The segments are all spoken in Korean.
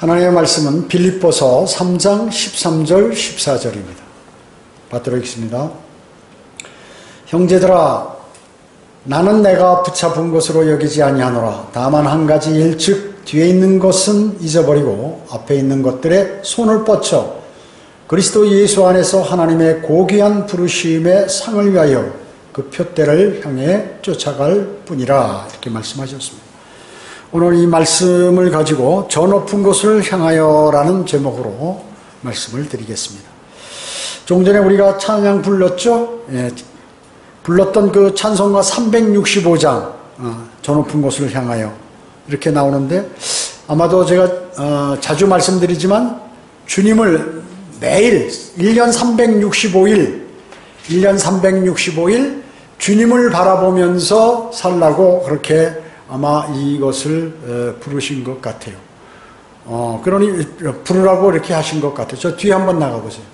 하나님의 말씀은 빌립보서 3장 13절 14절입니다. 받도록 하겠습니다. 형제들아, 나는 내가 붙잡은 것으로 여기지 아니하노라. 다만 한 가지 일즉 뒤에 있는 것은 잊어버리고 앞에 있는 것들에 손을 뻗쳐 그리스도 예수 안에서 하나님의 고귀한 부르심의 상을 위하여 그 표대를 향해 쫓아갈 뿐이라. 이렇게 말씀하셨습니다. 오늘 이 말씀을 가지고 저 높은 곳을 향하여 라는 제목으로 말씀을 드리겠습니다. 조금 전에 우리가 찬양 불렀죠? 불렀던 그 찬송가 365장 저 높은 곳을 향하여 이렇게 나오는데, 아마도 제가 자주 말씀드리지만 주님을 매일 1년 365일 주님을 바라보면서 살라고 그렇게 아마 이것을 부르신 것 같아요. 그러니 부르라고 이렇게 하신 것 같아요. 저 뒤에 한번 나가보세요.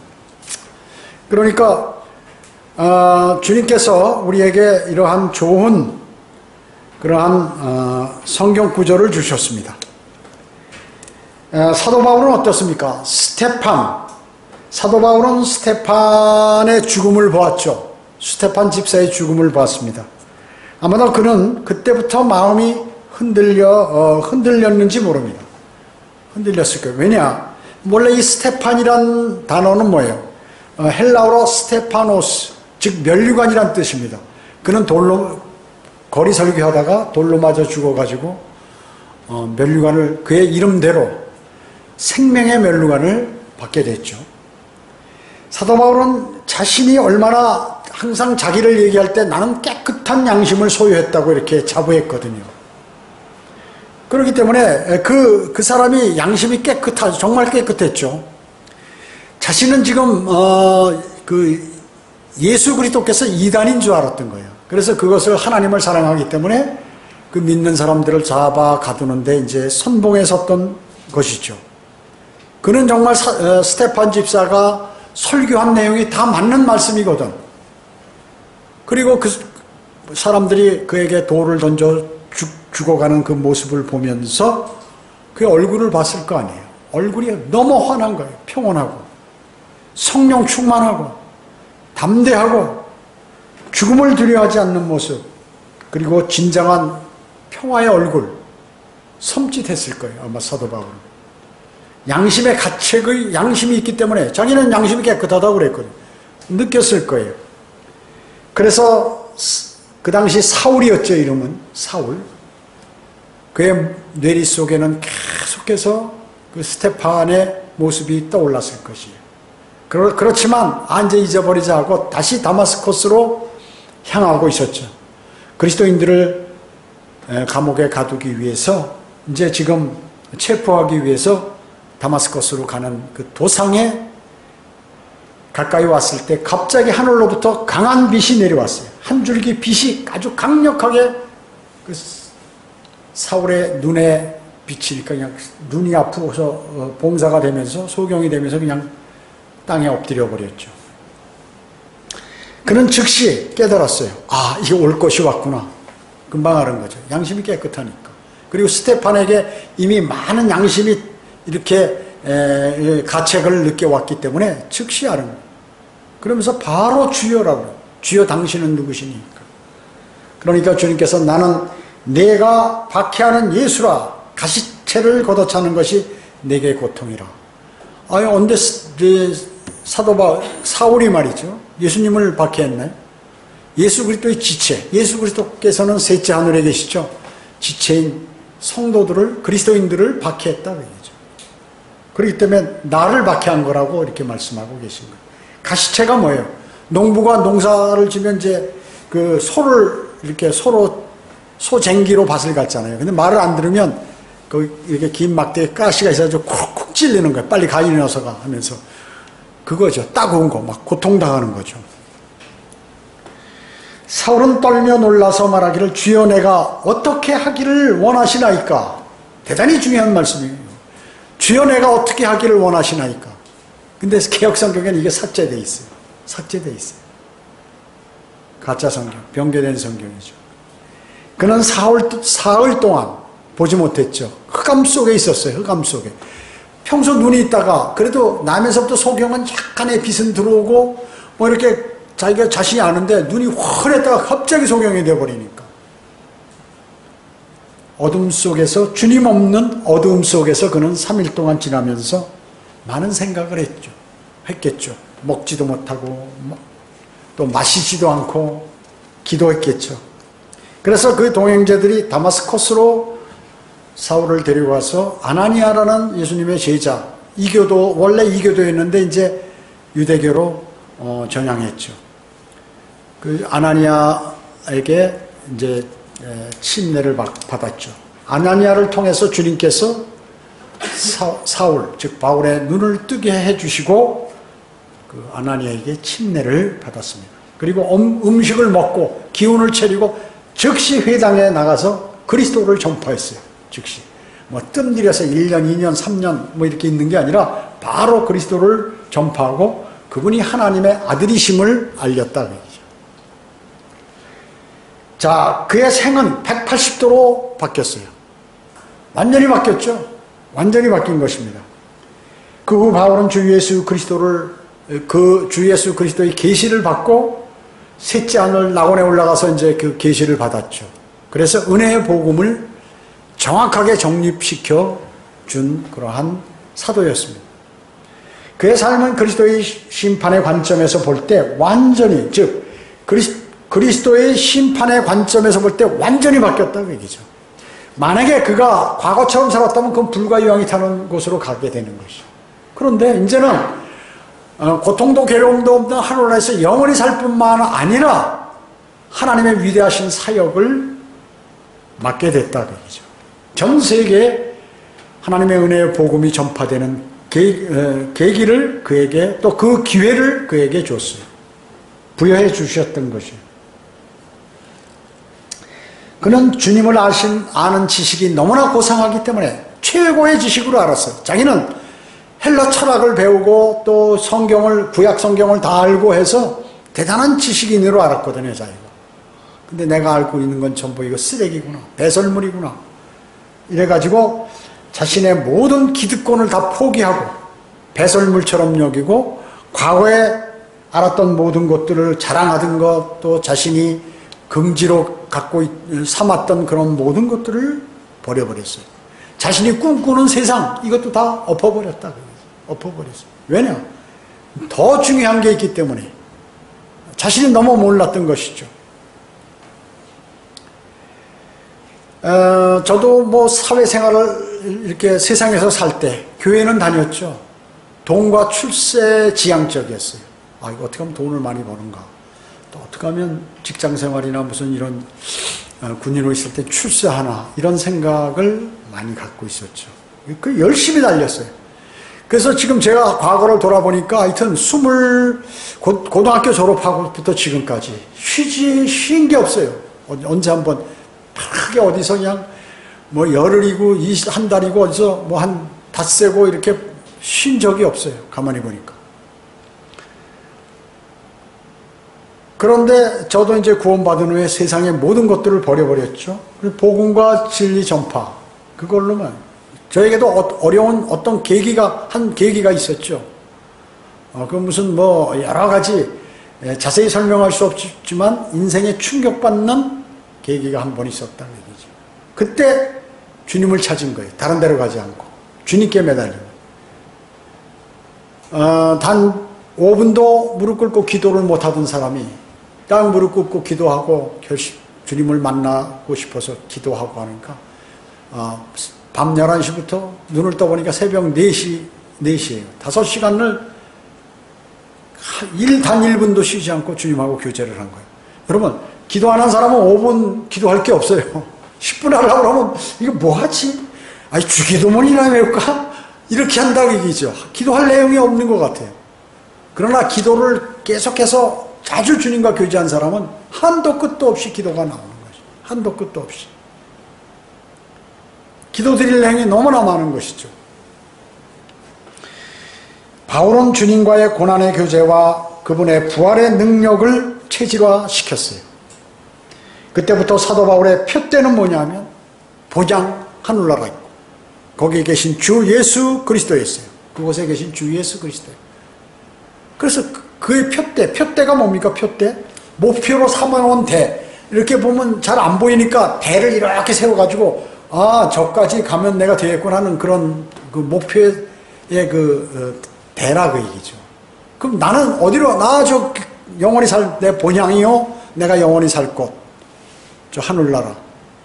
그러니까 주님께서 우리에게 이러한 좋은 그러한 성경 구절을 주셨습니다. 사도 바울은 어떻습니까? 사도 바울은 스테판의 죽음을 보았죠. 스테판 집사의 죽음을 보았습니다. 아마도 그는 그때부터 마음이 흔들렸는지 모릅니다. 흔들렸을 거예요. 왜냐? 원래 이 스테판이란 단어는 뭐예요? 헬라어로 스테파노스, 즉 면류관이란 뜻입니다. 그는 돌로 거리 설교하다가 돌로 맞아 죽어가지고 면류관을 그의 이름대로 생명의 면류관을 받게 됐죠. 사도 바울은 자신이 얼마나 항상 자기를 얘기할 때 나는 깨끗한 양심을 소유했다고 이렇게 자부했거든요. 그렇기 때문에 그 사람이 양심이 깨끗하죠. 정말 깨끗했죠. 자신은 지금 예수 그리스도께서 이단인 줄 알았던 거예요. 그래서 그것을 하나님을 사랑하기 때문에 그 믿는 사람들을 잡아 가두는데 이제 선봉에 섰던 것이죠. 그는 정말 스테판 집사가 설교한 내용이 다 맞는 말씀이거든. 그리고 그 사람들이 그에게 돌을 던져 죽어가는 그 모습을 보면서 그의 얼굴을 봤을 거 아니에요. 얼굴이 너무 환한 거예요. 평온하고 성령 충만하고 담대하고 죽음을 두려워하지 않는 모습, 그리고 진정한 평화의 얼굴, 섬찟했을 거예요. 아마 사도 바울은. 양심의 가책의 양심이 있기 때문에 자기는 양심이 깨끗하다고 그랬거든요. 느꼈을 거예요. 그래서 그 당시 사울이었죠. 이름은 사울. 그의 뇌리 속에는 계속해서 그 스테판의 모습이 떠올랐을 것이에요. 그렇지만 이제 잊어버리자 하고 다시 다마스커스로 향하고 있었죠. 그리스도인들을 감옥에 가두기 위해서, 이제 지금 체포하기 위해서 다마스커스로 가는 그 도상에 가까이 왔을 때 갑자기 하늘로부터 강한 빛이 내려왔어요. 한 줄기 빛이 아주 강력하게 그 사울의 눈에 비치니까 그냥 눈이 아프고서 봉사가 되면서 소경이 되면서 그냥 땅에 엎드려 버렸죠. 그는 즉시 깨달았어요. 이게 올 것이 왔구나. 금방 알은 거죠. 양심이 깨끗하니까. 그리고 스테판에게 이미 많은 양심이 이렇게 가책을 느껴왔기 때문에 즉시 알은 거예요. 그러면서 바로 주여라고 해요. 주여 당신은 누구시니까. 그러니까 주님께서 나는 내가 박해하는 예수라, 가시체를 걷어차는 것이 내게 고통이라. 언제 사울이 말이죠. 예수님을 박해했나요? 예수 그리스도의 지체, 예수 그리스도께서는 셋째 하늘에 계시죠. 지체인 성도들을, 그리스도인들을 박해했다 그 얘기죠. 그렇기 때문에 나를 박해한 거라고 이렇게 말씀하고 계신 거예요. 가시체가 뭐예요? 농부가 농사를 지면 이제 그 소를 이렇게 소쟁기로 밭을 갖잖아요. 근데 말을 안 들으면 이렇게 긴 막대에 가시가 있어가지고 쿡쿡 찔리는 거예요. 빨리 가 일어나서 가 하면서. 그거죠. 따가운 거, 막 고통당하는 거죠. 사울은 떨며 놀라서 말하기를 주여 내가 어떻게 하기를 원하시나이까. 대단히 중요한 말씀이에요. 주여 내가 어떻게 하기를 원하시나이까. 근데 개혁성경에는 이게 삭제되어 있어요. 삭제되어 있어요. 가짜 성경, 변개된 성경이죠. 그는 사흘 동안 보지 못했죠. 흑암 속에 있었어요. 흑암 속에. 평소 눈이 있다가 그래도 남에서부터 소경은 약간의 빛은 들어오고 뭐 이렇게 자기가 자신이 아는데 눈이 환했다가 갑자기 소경이 되어버리니까 어둠 속에서, 주님 없는 어둠 속에서 그는 3일 동안 지나면서 많은 생각을 했겠죠. 먹지도 못하고 또 마시지도 않고 기도했겠죠. 그래서 그 동행자들이 다마스커스로 사울을 데리고 가서 아나니아라는 예수님의 제자, 이교도, 원래 이교도였는데 이제 유대교로 전향했죠. 그 아나니아에게 이제 침례를 받았죠. 아나니아를 통해서 주님께서 사울, 즉 바울의 눈을 뜨게 해주시고 그 아나니아에게 침례를 받았습니다. 그리고 음식을 먹고 기운을 차리고 즉시 회당에 나가서 그리스도를 전파했어요. 즉시. 뭐 뜸들여서 1년, 2년, 3년 뭐 이렇게 있는 게 아니라 바로 그리스도를 전파하고 그분이 하나님의 아들이심을 알렸다. 얘기죠. 자, 그의 생은 180도로 바뀌었어요. 완전히 바뀌었죠. 완전히 바뀐 것입니다. 그 후 바울은 주 예수 그리스도의 계시를 받고 셋째 하늘 낙원에 올라가서 이제 그 계시를 받았죠. 그래서 은혜의 복음을 정확하게 정립시켜 준 그러한 사도였습니다. 그의 삶은 그리스도의 심판의 관점에서 볼 때 완전히, 즉 그리스도의 심판의 관점에서 볼 때 완전히 바뀌었다고 얘기죠. 만약에 그가 과거처럼 살았다면 그건 불과 유황이 타는 곳으로 가게 되는 것이죠. 그런데 이제는 고통도 괴로움도 없는 하늘나라에서 영원히 살 뿐만 아니라 하나님의 위대하신 사역을 맡게 됐다고 얘기죠. 전 세계에 하나님의 은혜의 복음이 전파되는 계기를 그에게, 또 그 기회를 그에게 줬어요. 부여해 주셨던 것이에요. 그는 주님을 아는 지식이 너무나 고상하기 때문에 최고의 지식으로 알았어요. 자기는 헬라 철학을 배우고 또 구약 성경을 다 알고 해서 대단한 지식인으로 알았거든요, 자기가. 근데 내가 알고 있는 건 전부 이거 쓰레기구나, 배설물이구나. 이래가지고 자신의 모든 기득권을 다 포기하고 배설물처럼 여기고 과거에 알았던 모든 것들을 자랑하던 것, 또 자신이 긍지로 삼았던 그런 모든 것들을 버려버렸어요. 자신이 꿈꾸는 세상, 이것도 다 엎어버렸다. 엎어버렸어요. 왜냐? 더 중요한 게 있기 때문에. 자신이 너무 몰랐던 것이죠. 저도 뭐 사회생활을 이렇게 세상에서 살 때 교회는 다녔죠. 돈과 출세 지향적이었어요. 아, 이거 어떻게 하면 돈을 많이 버는가? 또 어떻게 하면 직장생활이나 무슨 이런 군인으로 있을 때 출세하나? 이런 생각을 많이 갖고 있었죠. 그 열심히 달렸어요. 그래서 지금 제가 과거를 돌아보니까 하여튼 고등학교 졸업하고부터 지금까지 쉰 게 없어요. 언제 한번 크게 어디서 그냥 뭐 열흘이고 한 달이고 어디서 뭐 한 닷새고 이렇게 쉰 적이 없어요. 가만히 보니까. 그런데 저도 이제 구원받은 후에 세상의 모든 것들을 버려버렸죠. 복음과 진리 전파, 그걸로만. 저에게도 어려운 어떤 한 계기가 있었죠. 그 무슨 뭐 여러 가지 자세히 설명할 수 없지만 인생에 충격받는 계기가 한 번 있었다는 얘기죠. 그때 주님을 찾은 거예요. 다른 데로 가지 않고 주님께 매달리고. 단 5분도 무릎 꿇고 기도를 못하던 사람이 딱 무릎 꿇고 기도하고 주님을 만나고 싶어서 기도하고 하니까 밤 11시부터 눈을 떠보니까 새벽 4시예요. 5시간을 단 1분도 쉬지 않고 주님하고 교제를 한 거예요. 여러분, 기도 안 한 사람은 5분 기도할 게 없어요. 10분 하려고 그러면 이거 뭐하지? 아니, 주기도문이나 외울까? 이렇게 한다고 얘기죠. 기도할 내용이 없는 것 같아요. 그러나 기도를 계속해서 자주 주님과 교제한 사람은 한도 끝도 없이 기도가 나오는 거죠. 한도 끝도 없이. 기도 드릴 내용이 너무나 많은 것이죠. 바울은 주님과의 고난의 교제와 그분의 부활의 능력을 체질화시켰어요. 그때부터 사도 바울의 표대는 뭐냐면 복양 하늘나라 있고 거기에 계신 주 예수 그리스도였어요. 그곳에 계신 주 예수 그리스도. 그래서 그의 표대가 뭡니까? 표대? 목표로 삼아놓은 대. 이렇게 보면 잘 안 보이니까 대를 이렇게 세워가지고 아, 저까지 가면 내가 되겠구나 하는 그런 그 목표의 대라 그 얘기죠. 그럼 나는 어디로, 저 영원히 내 본향이요, 내가 영원히 살 곳, 저 하늘나라,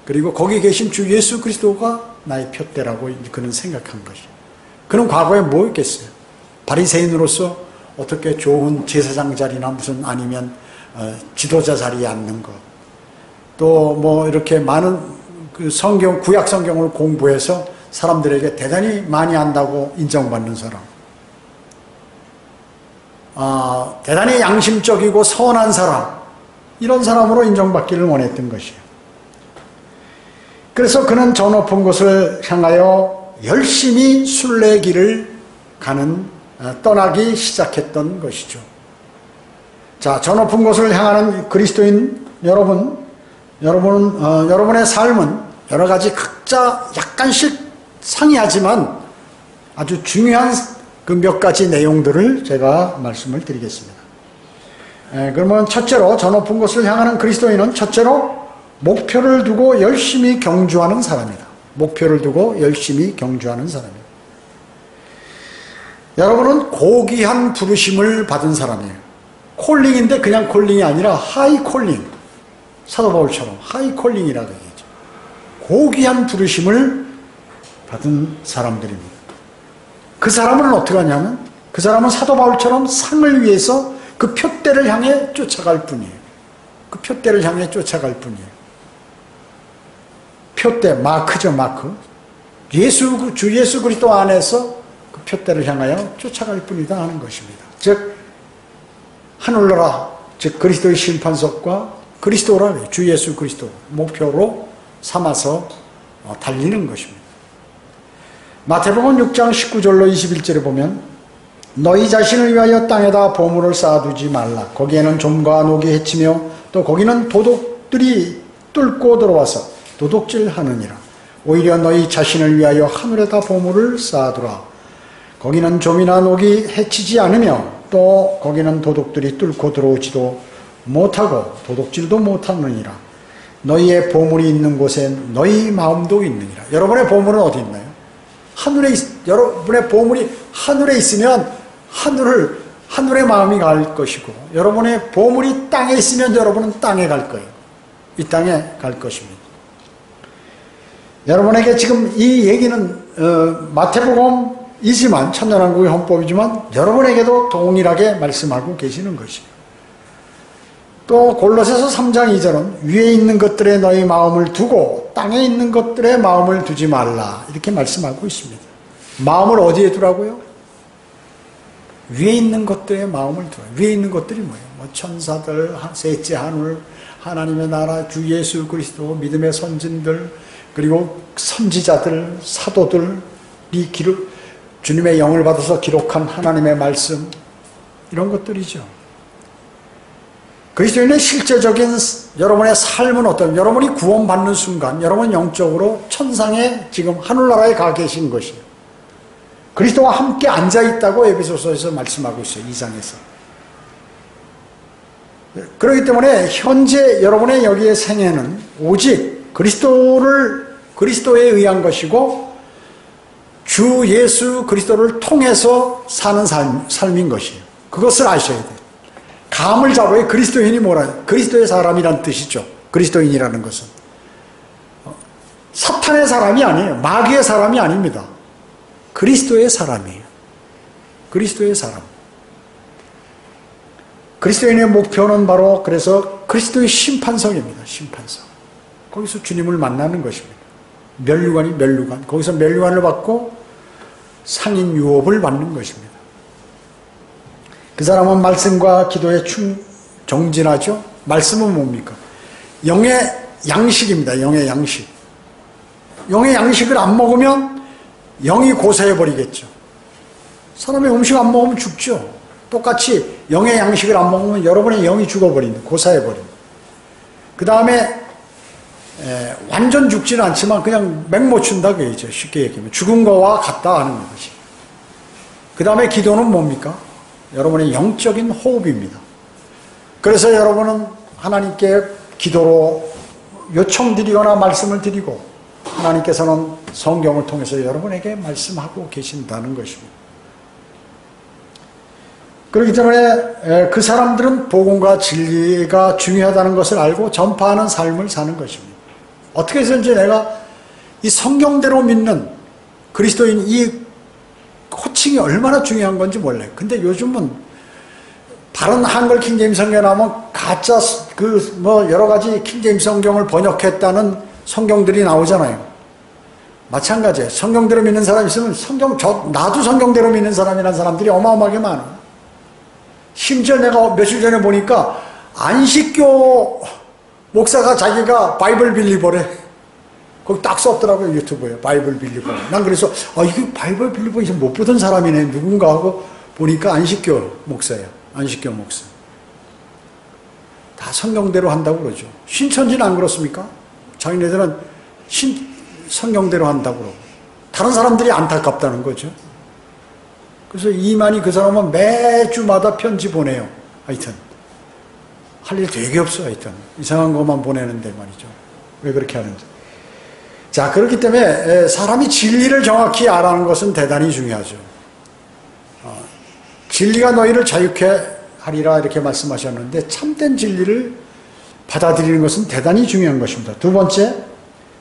그리고 거기 계신 주 예수 그리스도가 나의 표대라고 그는 생각한 것이죠. 그는 과거에 뭐 했겠어요? 바리새인으로서 어떻게 좋은 제사장 자리나 무슨 아니면 지도자 자리에 앉는 것, 또 뭐 이렇게 많은 그 구약 성경을 공부해서 사람들에게 대단히 많이 안다고 인정받는 사람, 대단히 양심적이고 선한 사람, 이런 사람으로 인정받기를 원했던 것이에요. 그래서 그는 저 높은 곳을 향하여 열심히 순례길을 떠나기 시작했던 것이죠. 자, 저 높은 곳을 향하는 그리스도인 여러분의 삶은 여러 가지 각자 약간씩 상이하지만 아주 중요한 그 몇 가지 내용들을 제가 말씀을 드리겠습니다. 그러면 첫째로 저 높은 곳을 향하는 그리스도인은 첫째로 목표를 두고 열심히 경주하는 사람이다. 목표를 두고 열심히 경주하는 사람이다. 여러분은 고귀한 부르심을 받은 사람이에요. 콜링인데 그냥 콜링이 아니라 하이 콜링. 사도 바울처럼 하이 콜링이라고 얘기하죠. 고귀한 부르심을 받은 사람들입니다. 그 사람은 어떻게 하냐면 그 사람은 사도 바울처럼 상을 위해서 그 표대를 향해 쫓아갈 뿐이에요. 그 표대를 향해 쫓아갈 뿐이에요. 표대, 마크죠, 마크. 주 예수 그리스도 안에서 그 표대를 향하여 쫓아갈 뿐이다 하는 것입니다. 즉 하늘나라, 즉 그리스도의 심판석과 그리스도라, 주 예수 그리스도 목표로 삼아서 달리는 것입니다. 마태복음 6장 19절로 21절에 보면 너희 자신을 위하여 땅에다 보물을 쌓아두지 말라. 거기에는 좀과 녹이 해치며 또 거기는 도둑들이 뚫고 들어와서 도둑질하느니라. 오히려 너희 자신을 위하여 하늘에다 보물을 쌓아두라. 거기는 좀이나 녹이 해치지 않으며 또 거기는 도둑들이 뚫고 들어오지도 못하고 도둑질도 못하느니라. 너희의 보물이 있는 곳에 너희 마음도 있느니라. 여러분의 보물은 어디 있나요? 여러분의 보물이 하늘에 있으면 하늘에 마음이 갈 것이고, 여러분의 보물이 땅에 있으면 여러분은 땅에 갈 거예요. 이 땅에 갈 것입니다. 여러분에게 지금 이 얘기는 마태복음이지만, 천년왕국의 헌법이지만 여러분에게도 동일하게 말씀하고 계시는 것이에요. 또 골로새서 3장 2절은 위에 있는 것들에 너희 마음을 두고 땅에 있는 것들에 마음을 두지 말라, 이렇게 말씀하고 있습니다. 마음을 어디에 두라고요? 위에 있는 것들에 마음을 두라. 위에 있는 것들이 뭐예요? 천사들, 셋째 하늘, 하나님의 나라, 주 예수 그리스도, 믿음의 선진들, 그리고 선지자들, 사도들이 주님의 영을 받아서 기록한 하나님의 말씀, 이런 것들이죠. 그리스도인의 실제적인 여러분의 삶은 여러분이 구원받는 순간 여러분은 영적으로 천상에 지금 하늘나라에 가 계신 것이에요. 그리스도와 함께 앉아있다고 에베소서에서 말씀하고 있어요. 2장에서. 그렇기 때문에 현재 여러분의 여기의 생애는 오직 그리스도에 의한 것이고 주 예수 그리스도를 통해서 사는 삶인 것이에요. 그것을 아셔야 돼요. 감을 잡아요. 그리스도인이 뭐라? 그리스도의 사람이란 뜻이죠. 그리스도인이라는 것은 사탄의 사람이 아니에요. 마귀의 사람이 아닙니다. 그리스도의 사람이에요. 그리스도의 사람. 그리스도인의 목표는 바로 그래서 그리스도의 심판성입니다. 심판성. 거기서 주님을 만나는 것입니다. 면류관. 거기서 면류관을 받고 상인 유업을 받는 것입니다. 그 사람은 말씀과 기도에 정진하죠. 말씀은 뭡니까? 영의 양식입니다. 영의 양식. 영의 양식을 안 먹으면 영이 고사해버리겠죠. 사람의 음식 안 먹으면 죽죠. 똑같이 영의 양식을 안 먹으면 여러분의 영이 죽어버립니다. 고사해버립니다. 그 다음에 완전 죽지는 않지만 그냥 맹 못 춘다 그얘기죠. 쉽게 얘기하면 죽은 거와 같다 하는 것이. 그 다음에 기도는 뭡니까? 여러분의 영적인 호흡입니다. 그래서 여러분은 하나님께 기도로 요청드리거나 말씀을 드리고 하나님께서는 성경을 통해서 여러분에게 말씀하고 계신다는 것입니다. 그렇기 때문에 그 사람들은 복음과 진리가 중요하다는 것을 알고 전파하는 삶을 사는 것입니다. 어떻게 해서든지 내가 이 성경대로 믿는 그리스도인 이 호칭이 얼마나 중요한 건지 몰라요. 근데 요즘은 다른 한글 킹제임스 성경에 나오면 가짜 여러 가지 킹제임스 성경을 번역했다는 성경들이 나오잖아요. 마찬가지예요. 성경대로 믿는 사람이 있으면 나도 성경대로 믿는 사람이라는 사람들이 어마어마하게 많아요. 심지어 내가 며칠 전에 보니까 안식교 목사가 자기가 바이블 빌리버래. 거기 딱 썼더라고요. 유튜브에. 바이블 빌리버. 난 그래서 이게 바이블 빌리버 이제 못 보던 사람이네. 누군가 하고 보니까 안식교 목사예요. 안식교 목사. 다 성경대로 한다고 그러죠. 신천지는 안 그렇습니까? 자기네들은 성경대로 한다고 그러고. 다른 사람들이 안타깝다는 거죠. 그래서 이만희 그 사람은 매주마다 편지 보내요. 하여튼. 할 일 되게 없어, 하여튼. 이상한 것만 보내는데 말이죠. 왜 그렇게 하는지. 자, 그렇기 때문에 사람이 진리를 정확히 알아는 것은 대단히 중요하죠. 진리가 너희를 자유케 하리라 이렇게 말씀하셨는데 참된 진리를 받아들이는 것은 대단히 중요한 것입니다. 두 번째,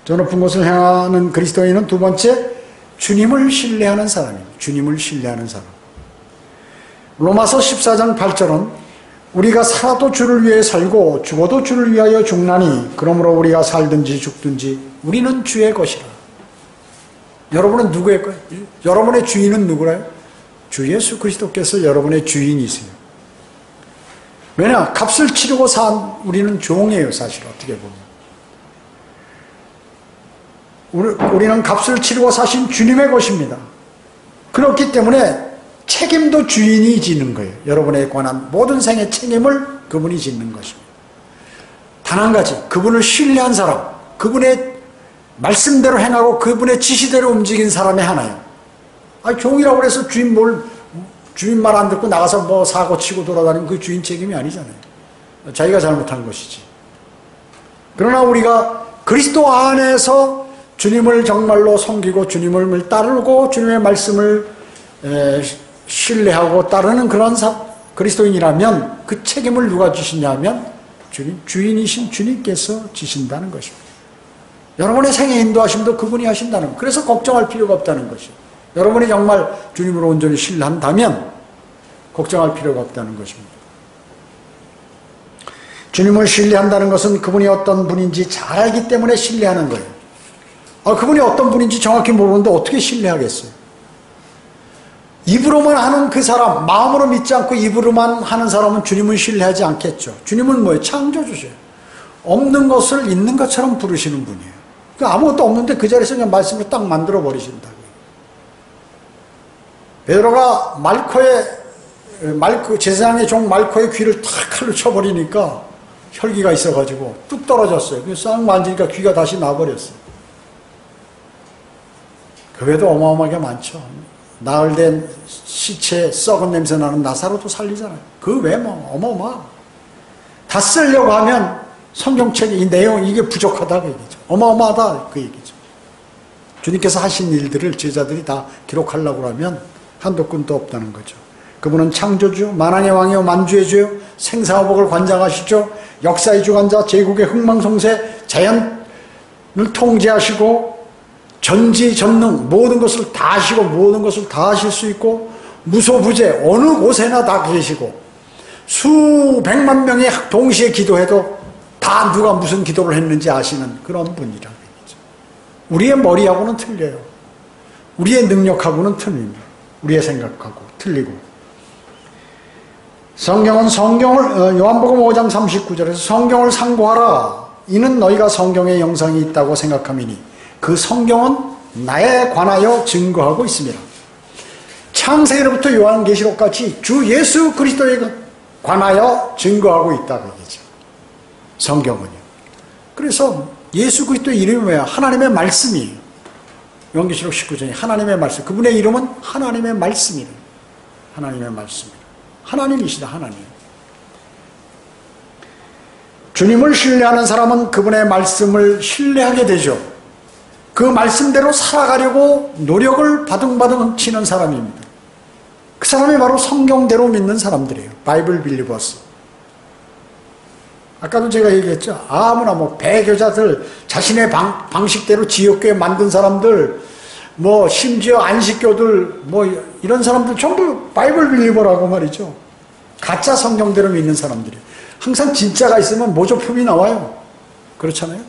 저 높은 곳을 향하는 그리스도인은 두 번째, 주님을 신뢰하는 사람입니다. 주님을 신뢰하는 사람. 로마서 14장 8절은 우리가 살아도 주를 위해 살고 죽어도 주를 위하여 죽나니 그러므로 우리가 살든지 죽든지 우리는 주의 것이라. 여러분은 누구의 거예요? 여러분의 주인은 누구라요? 주 예수 그리스도께서 여러분의 주인이세요. 왜냐? 값을 치르고 산 우리는 종이에요. 사실 어떻게 보면. 우리는 값을 치르고 사신 주님의 것입니다. 그렇기 때문에 책임도 주인이 지는 거예요. 여러분에 관한 모든 생의 책임을 그분이 짓는 것입니다. 단 한 가지, 그분을 신뢰한 사람, 그분의 말씀대로 행하고 그분의 지시대로 움직인 사람이 하나예요. 종이라고 그래서 주인 말 안 듣고 나가서 사고 치고 돌아다니면 그 주인 책임이 아니잖아요. 자기가 잘못한 것이지. 그러나 우리가 그리스도 안에서 주님을 정말로 섬기고 주님을 따르고 주님의 말씀을 신뢰하고 따르는 그런 그리스도인이라면 그 책임을 누가 지시냐면 주인이신 주님께서 지신다는 것입니다. 여러분의 생애 인도하심도 그분이 하신다는 것. 그래서 걱정할 필요가 없다는 것이죠. 여러분이 정말 주님을 온전히 신뢰한다면 걱정할 필요가 없다는 것입니다. 주님을 신뢰한다는 것은 그분이 어떤 분인지 잘 알기 때문에 신뢰하는 거예요. 그분이 어떤 분인지 정확히 모르는데 어떻게 신뢰하겠어요? 입으로만 하는 그 사람, 마음으로 믿지 않고 입으로만 하는 사람은 주님을 신뢰하지 않겠죠. 주님은 뭐예요? 창조주세요. 없는 것을 있는 것처럼 부르시는 분이에요. 아무것도 없는데 그 자리에서 그냥 말씀을 딱 만들어 버리신다고요. 베드로가 제사장의 종 말코의 귀를 탁 칼로 쳐버리니까 혈기가 있어가지고 뚝 떨어졌어요. 그래서 싹 만지니까 귀가 다시 나버렸어요. 교회도 어마어마하게 많죠. 나흘된 시체 썩은 냄새 나는 나사로도 살리잖아요. 그 외모 어마어마. 다 쓰려고 하면 성경책에 이 내용 이게 부족하다 그 얘기죠. 어마어마하다 그 얘기죠. 주님께서 하신 일들을 제자들이 다 기록하려고 하면 한도 끝도 없다는 거죠. 그분은 창조주, 만왕의 왕이요 만주의 주요, 생사화복을 관장하시죠. 역사의 주관자, 제국의 흥망성쇠, 자연을 통제하시고 전지전능 모든 것을 다 하시고 모든 것을 다 하실 수 있고 무소부재 어느 곳에나 다 계시고 수백만 명이 동시에 기도해도 다 누가 무슨 기도를 했는지 아시는 그런 분이라는 얘기죠. 우리의 머리하고는 틀려요. 우리의 능력하고는 틀립니다. 우리의 생각하고 틀리고. 성경을 요한복음 5장 39절에서 성경을 상고하라. 이는 너희가 성경에 영상이 있다고 생각함이니 그 성경은 나에 관하여 증거하고 있습니다. 창세기로부터 요한계시록까지 주 예수 그리스도에 관하여 증거하고 있다고 얘기죠. 성경은요. 그래서 예수 그리스도의 이름이 뭐야? 하나님의 말씀이에요. 요한계시록 19장에 하나님의 말씀. 그분의 이름은 하나님의 말씀이에요. 하나님의 말씀이에요. 하나님이시다, 하나님. 주님을 신뢰하는 사람은 그분의 말씀을 신뢰하게 되죠. 그 말씀대로 살아가려고 노력을 바둥바둥 치는 사람입니다. 그 사람이 바로 성경대로 믿는 사람들이에요. 바이블 빌리버스. 아까도 제가 얘기했죠. 아무나 배교자들, 자신의 방식대로 지역교회 만든 사람들, 심지어 안식교들, 이런 사람들 전부 바이블 빌리버라고 말이죠. 가짜 성경대로 믿는 사람들이에요. 항상 진짜가 있으면 모조품이 나와요. 그렇잖아요?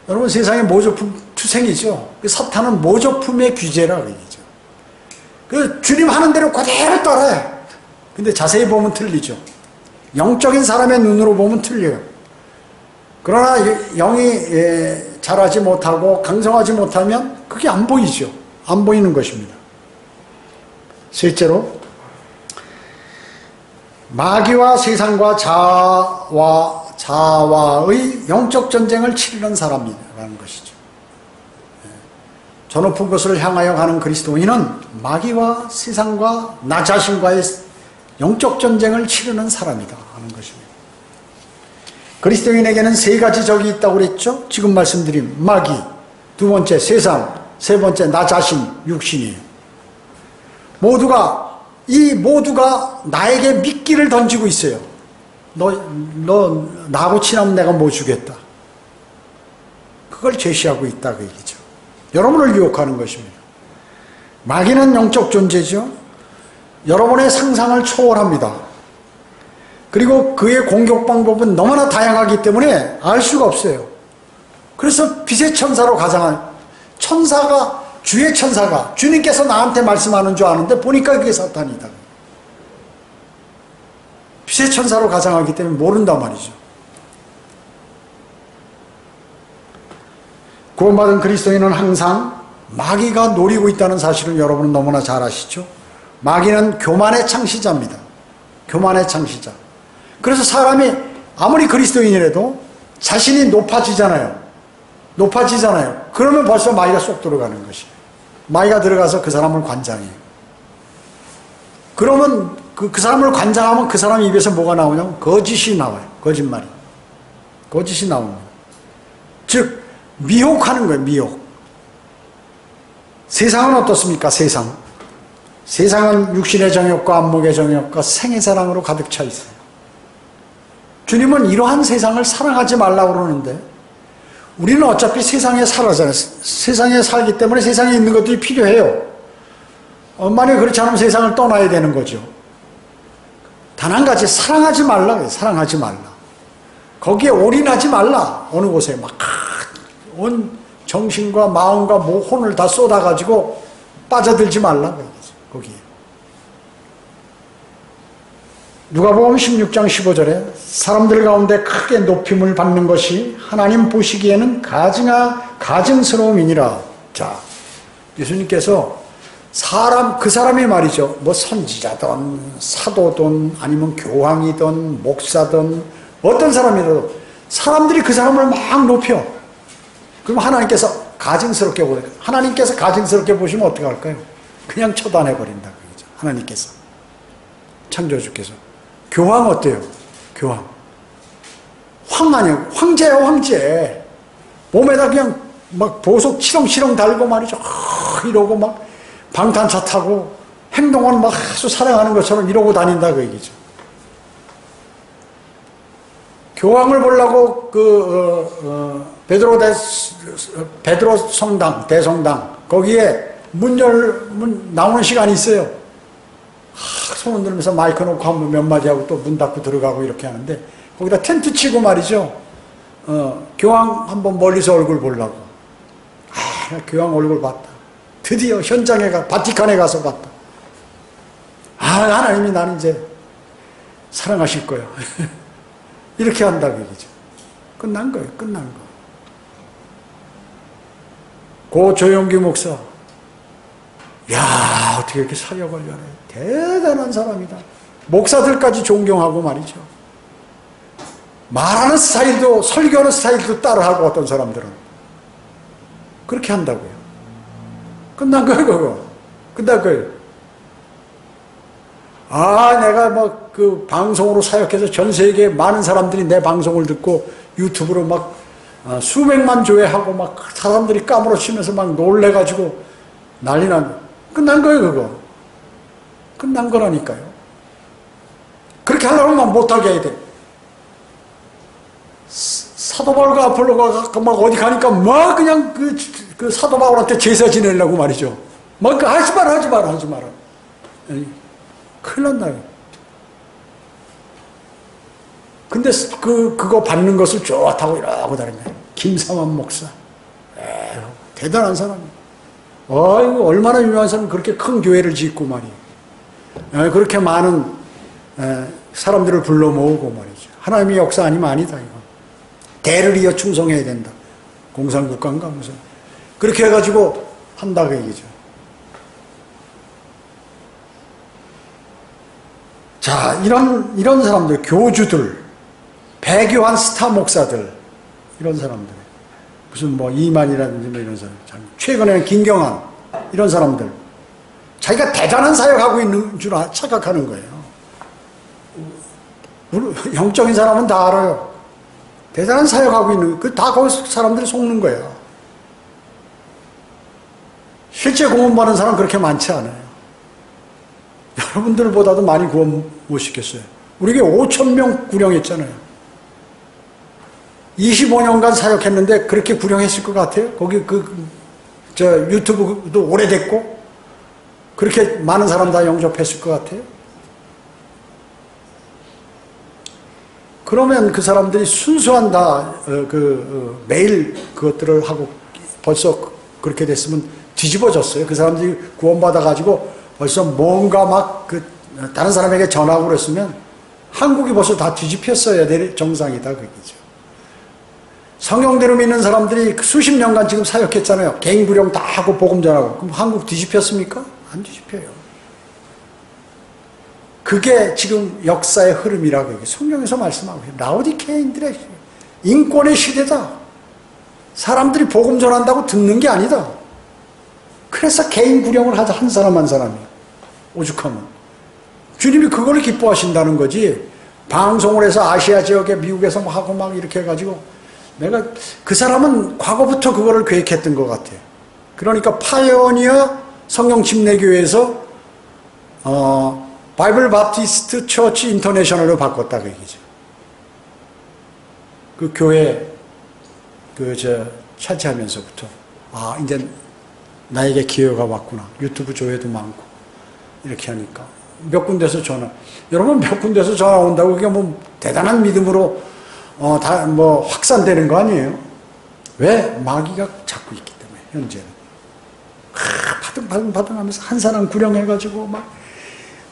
여러분, 세상에 모조품 투생이죠. 사탄은 모조품의 규제라고 얘기죠. 그 주님 하는 대로 그대로 따라해. 근데 자세히 보면 틀리죠. 영적인 사람의 눈으로 보면 틀려요. 그러나 영이 자라지 못하고 강성하지 못하면 그게 안 보이죠. 안 보이는 것입니다. 실제로 마귀와 세상과 자아와의 영적 전쟁을 치르는 사람이라는 것이죠. 저 높은 곳을 향하여 가는 그리스도인은 마귀와 세상과 나 자신과의 영적 전쟁을 치르는 사람이다 하는 것입니다. 그리스도인에게는 세 가지 적이 있다고 그랬죠. 지금 말씀드린 마귀, 두 번째 세상, 세 번째 나 자신, 육신이에요. 모두가 나에게 미끼를 던지고 있어요. 너 나하고 친하면 내가 뭐 주겠다. 그걸 제시하고 있다 그 얘기죠. 여러분을 유혹하는 것입니다. 마귀는 영적 존재죠. 여러분의 상상을 초월합니다. 그리고 그의 공격 방법은 너무나 다양하기 때문에 알 수가 없어요. 그래서 빛의 천사로 가장한 주의 천사가 주님께서 나한테 말씀하는 줄 아는데 보니까 그게 사탄이다. 빛의 천사로 가장하기 때문에 모른단 말이죠. 구원받은 그리스도인은 항상 마귀가 노리고 있다는 사실을 여러분은 너무나 잘 아시죠? 마귀는 교만의 창시자입니다. 교만의 창시자. 그래서 사람이 아무리 그리스도인이라도 자신이 높아지잖아요. 그러면 벌써 마귀가 쏙 들어가는 것이에요. 마귀가 들어가서 그 사람을 관장해요. 그러면 그 사람을 관장하면 그 사람 입에서 뭐가 나오냐면 거짓이 나와요. 거짓말이. 거짓이 나옵니다. 즉 미혹하는 거예요. 미혹. 세상은 어떻습니까? 세상은 육신의 정욕과 안목의 정욕과 생의 사랑으로 가득 차 있어요. 주님은 이러한 세상을 사랑하지 말라고 그러는데 우리는 어차피 세상에 살아잖아요. 세상에 살기 때문에 세상에 있는 것들이 필요해요. 만약에 그렇지 않으면 세상을 떠나야 되는 거죠. 단 한 가지, 사랑하지 말라 그래요. 사랑하지 말라. 거기에 올인하지 말라. 어느 곳에 막 온 정신과 마음과 혼을 다 쏟아가지고 빠져들지 말라 그래요. 거기에. 누가복음 16장 15절에 사람들 가운데 크게 높임을 받는 것이 하나님 보시기에는 가증스러움이니라. 자, 예수님께서 그 사람이 말이죠. 선지자든 사도든 아니면 교황이든 목사든 어떤 사람이라도 사람들이 그 사람을 막 높여. 그럼 하나님께서 가증스럽게 보세요. 하나님께서 가증스럽게 보시면 어떻게 할까요? 그냥 처단해버린다. 그러죠. 하나님께서. 창조주께서. 교황 어때요? 교황. 황 아니에요. 황제예요, 황제. 몸에다 그냥 막 보석 치렁치렁 달고 말이죠. 이러고 막 방탄차 타고 행동은 막 아주 사랑하는 것처럼 이러고 다닌다 그 얘기죠. 교황을 보려고 베드로 성당, 대성당 거기에 문 나오는 시간이 있어요. 손 흔들면서 마이크 놓고 한번 몇 마디 하고 또 문 닫고 들어가고 이렇게 하는데 거기다 텐트 치고 말이죠. 교황 한번 멀리서 얼굴 보려고. 교황 얼굴 봤다. 드디어 현장에 바티칸에 가서 봤다. 하나님이 나는 이제 사랑하실 거예요. 이렇게 한다고 얘기죠. 끝난 거예요. 끝난 거. 고 조용기 목사. 야, 어떻게 이렇게 사역을 하네. 대단한 사람이다. 목사들까지 존경하고 말이죠. 말하는 스타일도, 설교하는 스타일도 따라하고, 어떤 사람들은 그렇게 한다고요. 끝난 거예요, 그거. 끝난 거예요. 내가 뭐 그 방송으로 사역해서 전 세계 많은 사람들이 내 방송을 듣고 유튜브로 막 수백만 조회하고 막 사람들이 까무러치면서 막 놀래가지고 난리 난, 끝난 거예요, 그거. 끝난 거라니까요. 그렇게 하려면 못하게 해야 돼. 사도 바울과 아폴로가 막 어디 가니까 막 그냥 그 사도 바울한테 제사 지내려고 말이죠. 막 하지 마라. 큰일 났나요? 근데 그거 받는 것을 좋다고 이러고 다니는 거예요. 김상환 목사. 대단한 사람이에요. 이거 얼마나 유명한 사람이 그렇게 큰 교회를 짓고 말이에요. 그렇게 많은 사람들을 불러 모으고 말이죠. 하나님의 역사 아니면 아니다, 이거. 대를 이어 충성해야 된다. 공산국가인가 무슨. 그렇게 해가지고 한다고 얘기죠. 자, 이런 사람들, 교주들, 배교한 스타 목사들, 이런 사람들. 무슨 뭐 이만이라든지 뭐 이런 사람. 최근에는 김경환, 이런 사람들. 자기가 대단한 사역하고 있는 줄 착각하는 거예요. 영적인 사람은 다 알아요. 대단한 사역하고 있는, 다 거기서 사람들이 속는 거예요. 실제 구원받은 사람 그렇게 많지 않아요. 여러분들보다도 많이 구원 못 시켰어요. 우리 교회 5,000명 구령했잖아요. 25년간 사역했는데 그렇게 구령했을 것 같아요? 거기 유튜브도 오래됐고, 그렇게 많은 사람 다 영접했을 것 같아요? 그러면 그 사람들이 순수한 매일 그것들을 하고 벌써 그렇게 됐으면 뒤집어졌어요. 그 사람들이 구원받아가지고 벌써 뭔가 막 다른 사람에게 전하고 그랬으면 한국이 벌써 다 뒤집혔어야 될 정상이다, 그거죠. 성경대로 믿는 사람들이 수십 년간 지금 사역했잖아요. 개인 구령 다 하고 복음 전하고. 그럼 한국 뒤집혔습니까? 안 뒤집혀요. 그게 지금 역사의 흐름이라고 성경에서 말씀하고 있어요. 라오디케인들의 인권의 시대다. 사람들이 복음 전한다고 듣는 게 아니다. 그래서 개인 구령을 하자, 한 사람 한 사람이. 오죽하면. 주님이 그걸 기뻐하신다는 거지. 방송을 해서 아시아 지역에 미국에서 막 하고 막 이렇게 해가지고, 내가 그 사람은 과거부터 그거를 계획했던 것 같아요. 그러니까 파이오니어 성경침례교회에서 바이블 바프티스트 처치 인터내셔널로 바꿨다 그 얘기죠. 그 교회 차지하면서부터 이제 나에게 기회가 왔구나. 유튜브 조회도 많고 이렇게 하니까 몇 군데서 전화. 여러분 몇 군데서 전화 온다고 그게 뭐 대단한 믿음으로 다 뭐 확산되는 거 아니에요? 왜? 마귀가 잡고 있기 때문에 현재는. 바등 하면서 한 사람 구령해가지고 막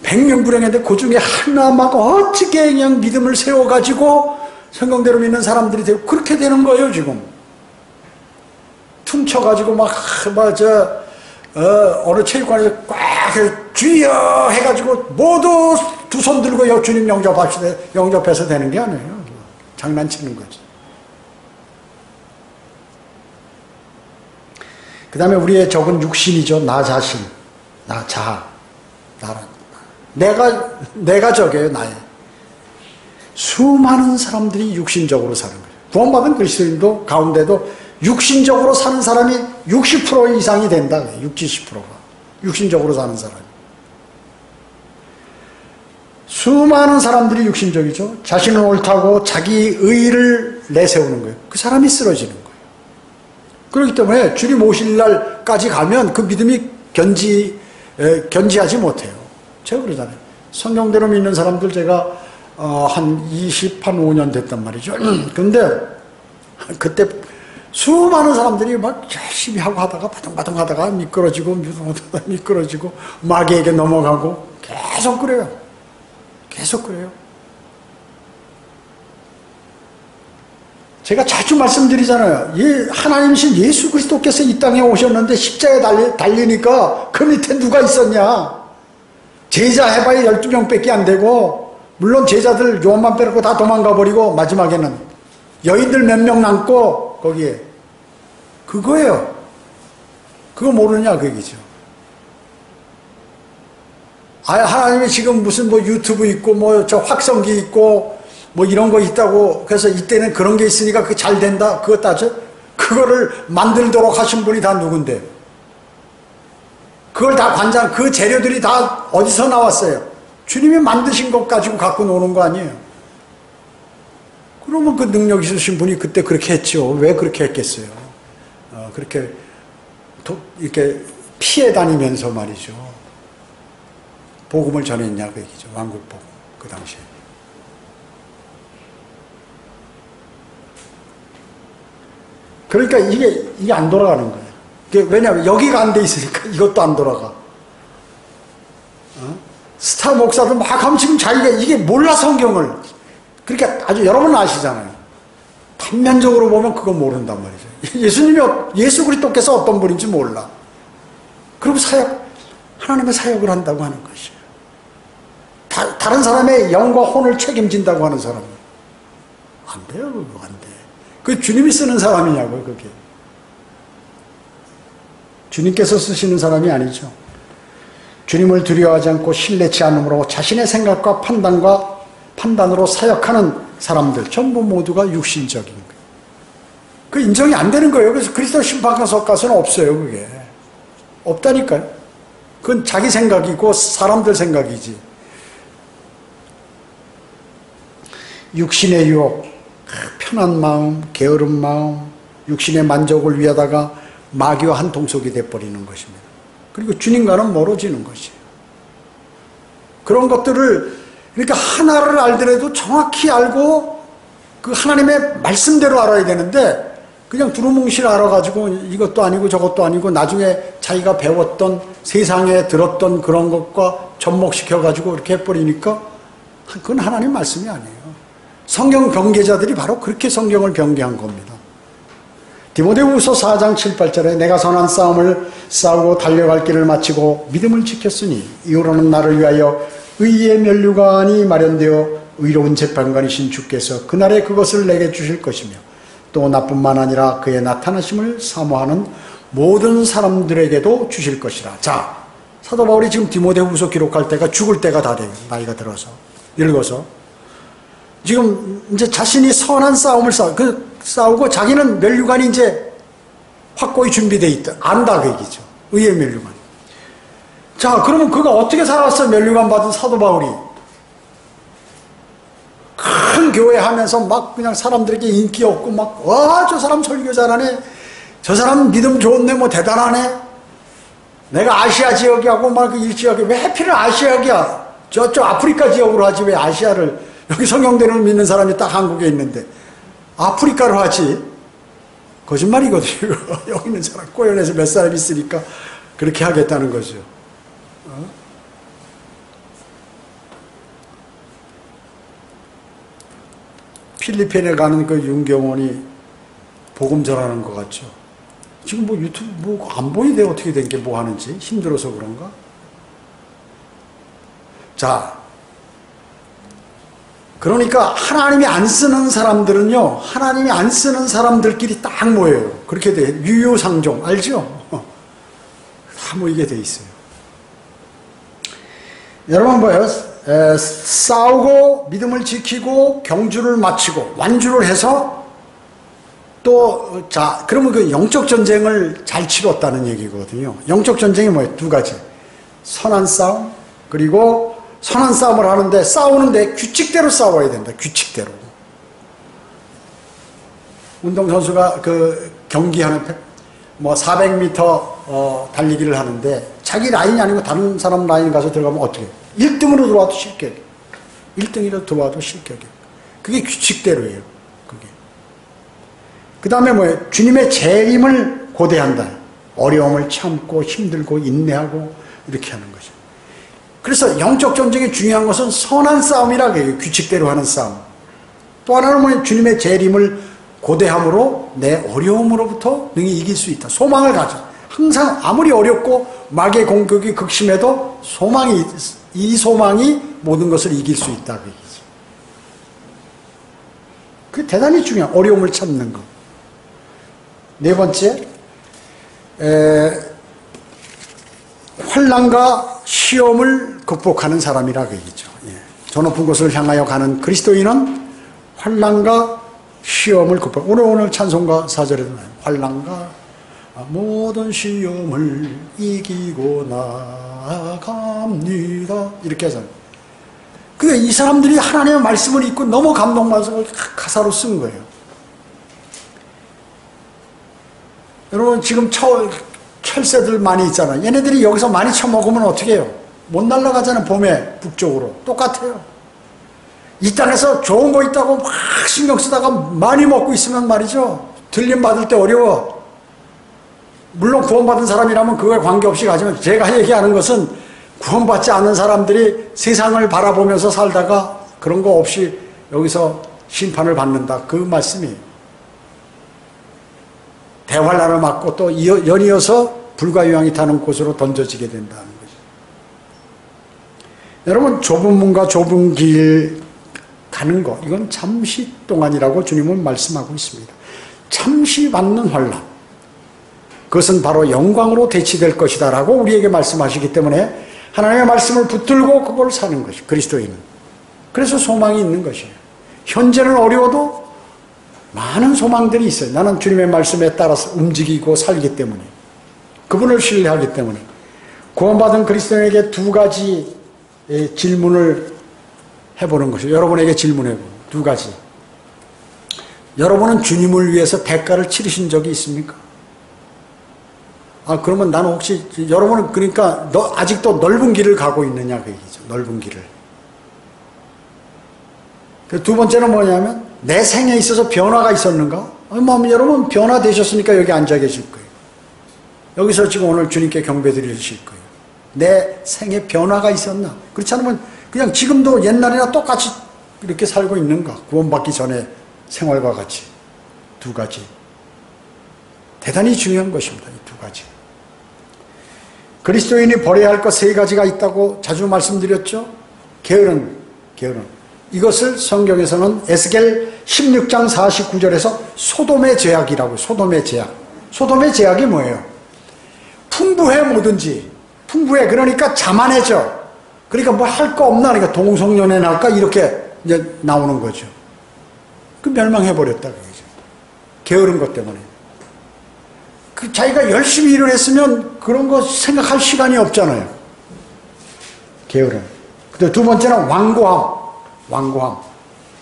100명 구령했는데 그 중에 하나 막 어떻게 그냥 믿음을 세워가지고 성경대로 믿는 사람들이 되고 그렇게 되는 거예요 지금. 퉁쳐가지고 어느 체육관에서 꽉 주여 해가지고 모두 두 손 들고 주님 영접해서 되는 게 아니에요. 장난치는 거지. 그 다음에 우리의 적은 육신이죠. 나 자신, 나 자아, 내가 적이에요. 나의. 수많은 사람들이 육신적으로 사는 거예요. 구원받은 그리스도인도 가운데도 육신적으로 사는 사람이 60% 이상이 된다. 60, 70%가. 육신적으로 사는 사람이. 수많은 사람들이 육신적이죠. 자신은 옳다고 자기 의의를 내세우는 거예요. 그 사람이 쓰러지는 거예요. 그렇기 때문에 주님 오실 날까지 가면 그 믿음이 견지하지 못해요. 제가 그러잖아요. 성경대로 믿는 사람들 제가 한 25년 됐단 말이죠. 근데 그때 수많은 사람들이 막 열심히 하고 하다가 바둥바둥 하다가 미끄러지고 마귀에게 넘어가고 계속 그래요. 계속 그래요. 제가 자주 말씀드리잖아요. 하나님이신 예수 그리스도께서 이 땅에 오셨는데 십자가에 달리니까 그 밑에 누가 있었냐? 제자 해봐야 12명밖에 안 되고 물론 제자들 요한만 빼놓고 다 도망가 버리고 마지막에는 여인들 몇 명 남고 거기에 그거예요. 그거 모르냐 그 얘기죠. 하나님이 지금 무슨 뭐 유튜브 있고 뭐 저 확성기 있고 뭐 이런 거 있다고 그래서 이때는 그런 게 있으니까 그게 잘 된다 그거 따져? 그거를 만들도록 하신 분이 다 누군데? 그걸 다 그 재료들이 다 어디서 나왔어요? 주님이 만드신 것 가지고 갖고 노는 거 아니에요? 그러면 그 능력 있으신 분이 그때 그렇게 했죠. 왜 그렇게 했겠어요? 그렇게 이렇게 피해 다니면서 말이죠. 복음을 전했냐 그 얘기죠. 왕국복음 그 당시에. 그러니까 이게 안 돌아가는 거예요. 왜냐하면 여기가 안 돼 있으니까 이것도 안 돌아가. 스타 목사들 막 하면 지금 자기가 이게 몰라 성경을. 그러니까 아주 여러분 아시잖아요. 단면적으로 보면 그거 모른단 말이죠. 예수 그리스도께서 어떤 분인지 몰라. 그리고 하나님의 사역을 한다고 하는 것이에요. 다른 사람의 영과 혼을 책임진다고 하는 사람은 안 돼요. 그거 안 돼. 그 주님이 쓰는 사람이냐고요, 그게. 주님께서 쓰시는 사람이 아니죠. 주님을 두려워하지 않고 신뢰치 않으므로 자신의 생각과 판단으로 사역하는 사람들 전부 모두가 육신적인 거예요. 그 인정이 안 되는 거예요. 그래서 그리스도 심판석 가서는 없어요, 그게. 없다니까요. 그건 자기 생각이고 사람들 생각이지. 육신의 유혹, 편한 마음, 게으른 마음, 육신의 만족을 위하다가 마귀와 한 통속이 돼버리는 것입니다. 그리고 주님과는 멀어지는 것이에요. 그런 것들을 그러니까 하나를 알더라도 정확히 알고 그 하나님의 말씀대로 알아야 되는데 그냥 두루뭉실 알아가지고 이것도 아니고 저것도 아니고 나중에 자기가 배웠던 세상에 들었던 그런 것과 접목시켜가지고 이렇게 해버리니까 그건 하나님 말씀이 아니에요. 성경 병개자들이 바로 그렇게 성경을 병개한 겁니다. 디모데후서 4장 7, 8절에 내가 선한 싸움을 싸우고 달려갈 길을 마치고 믿음을 지켰으니 이후로는 나를 위하여 의의 면류관이 마련되어 의로운 재판관이신 주께서 그날에 그것을 내게 주실 것이며 또 나뿐만 아니라 그의 나타나심을 사모하는 모든 사람들에게도 주실 것이라. 자, 사도 바울이 지금 디모데후서 기록할 때가 죽을 때가 다 돼요. 나이가 들어서 늙어서 지금 이제 자신이 선한 싸움을 싸우고 자기는 면류관이 이제 확고히 준비되어 있다. 안다 그 얘기죠. 의의 면류관. 자, 그러면 그가 어떻게 살았어? 면류관 받은 사도 바울이. 큰 교회 하면서 막 그냥 사람들에게 인기 없고 막, 와, 저 사람 설교 잘하네. 저 사람 믿음 좋네. 뭐 대단하네. 내가 아시아 지역이하고 막 이 지역이 왜 해필은 아시아역이야? 저쪽 아프리카 지역으로 하지 왜 아시아를. 여기 성경대로 믿는 사람이 딱 한국에 있는데 아프리카로 하지. 거짓말이거든요. 여기 있는 사람 꼬연해서 몇 사람 있으니까 그렇게 하겠다는 거죠. 필리핀에 가는 그 윤경원이 복음 전하는 것 같죠. 지금 뭐 유튜브 뭐 안 보이대. 어떻게 된 게 뭐 하는지 힘들어서 그런가? 자, 그러니까 하나님이 안 쓰는 사람들은요, 하나님이 안 쓰는 사람들끼리 딱 모여요. 그렇게 돼. 유유상종 알죠? 다 모이게 돼 있어요. 여러분 봐요. 싸우고 믿음을 지키고 경주를 마치고 완주를 해서 또 자, 그러면 그 영적 전쟁을 잘 치렀다는 얘기거든요. 영적 전쟁이 뭐예요? 두 가지. 선한 싸움, 그리고 선한 싸움을 하는데 싸우는데 규칙대로 싸워야 된다. 규칙대로. 운동선수가 그 경기하는 뭐 400m 달리기를 하는데 자기 라인이 아니고 다른 사람 라인 가서 들어가면 어떻게? 1등으로 들어와도 실격이에요. 1등으로 들어와도 실격이에요. 그게 규칙대로예요. 그게. 그 다음에 뭐예요? 주님의 재림을 고대한다. 어려움을 참고 힘들고 인내하고 이렇게 하는 거죠. 그래서 영적 전쟁의 중요한 것은 선한 싸움이라고 해요. 규칙대로 하는 싸움. 또 하나는 뭐예요? 주님의 재림을 고대함으로 내 어려움으로부터 능히 이길 수 있다. 소망을 가져. 항상 아무리 어렵고 마귀의 공격이 극심해도 이 소망이 모든 것을 이길 수 있다. 그 얘기죠. 그게 대단히 중요한 어려움을 참는 것. 네 번째, 환난과 시험을 극복하는 사람이라 그 얘기죠. 예. 저 높은 곳을 향하여 가는 그리스도인은 환난과 시험을 극복. 오늘 찬송가 4절에도 나와요. 환난과 모든 시험을 이기고 나아갑니다. 이렇게 하잖아요. 이 사람들이 하나님의 말씀을 읽고 너무 감동받아서 가사로 쓴 거예요. 여러분 지금 철새들 많이 있잖아요. 얘네들이 여기서 많이 처먹으면 어떻게 해요? 못 날아가잖아요. 봄에 북쪽으로. 똑같아요. 이 땅에서 좋은 거 있다고 막 신경 쓰다가 많이 먹고 있으면 말이죠. 들림 받을 때 어려워. 물론 구원받은 사람이라면 그거에 관계없이 가지만 제가 얘기하는 것은 구원받지 않는 사람들이 세상을 바라보면서 살다가 그런 거 없이 여기서 심판을 받는다. 그 말씀이에요. 대환란을 맞고 또 연이어서 불과 유황이 타는 곳으로 던져지게 된다는 거죠. 여러분 좁은 문과 좁은 길 가는 거 이건 잠시 동안이라고 주님은 말씀하고 있습니다. 잠시 받는 환란 그것은 바로 영광으로 대치될 것이다 라고 우리에게 말씀하시기 때문에 하나님의 말씀을 붙들고 그걸 사는 것이 그리스도인은. 그래서 소망이 있는 것이에요. 현재는 어려워도 많은 소망들이 있어요. 나는 주님의 말씀에 따라서 움직이고 살기 때문에 그분을 신뢰하기 때문에. 구원받은 그리스도인에게 두 가지 질문을 해보는 것이에요. 여러분에게 질문해보는 두 가지. 여러분은 주님을 위해서 대가를 치르신 적이 있습니까? 그러면 나는 혹시 여러분은 그러니까 아직도 넓은 길을 가고 있느냐 그 얘기죠. 넓은 길을. 두 번째는 뭐냐면 내 생에 있어서 변화가 있었는가? 여러분 변화되셨으니까 여기 앉아 계실 거예요. 여기서 지금 오늘 주님께 경배 드리실 거예요. 내 생에 변화가 있었나? 그렇지 않으면 그냥 지금도 옛날이나 똑같이 이렇게 살고 있는가? 구원받기 전에 생활과 같이. 두 가지. 대단히 중요한 것입니다. 이 두 가지. 그리스도인이 버려야 할 것 세 가지가 있다고 자주 말씀드렸죠. 게으른. 이것을 성경에서는 에스겔 16장 49절에서 소돔의 죄악이라고. 소돔의 죄악. 소돔의 죄악이 뭐예요? 풍부해 뭐든지. 풍부해. 그러니까 자만해져. 그러니까 뭐 할 거 없나? 그러니까 동성연애나 할까? 이렇게 이제 나오는 거죠. 그 멸망해버렸다. 그거죠. 게으른 것 때문에. 자기가 열심히 일을 했으면 그런 거 생각할 시간이 없잖아요. 게으름. 두 번째는 완고함.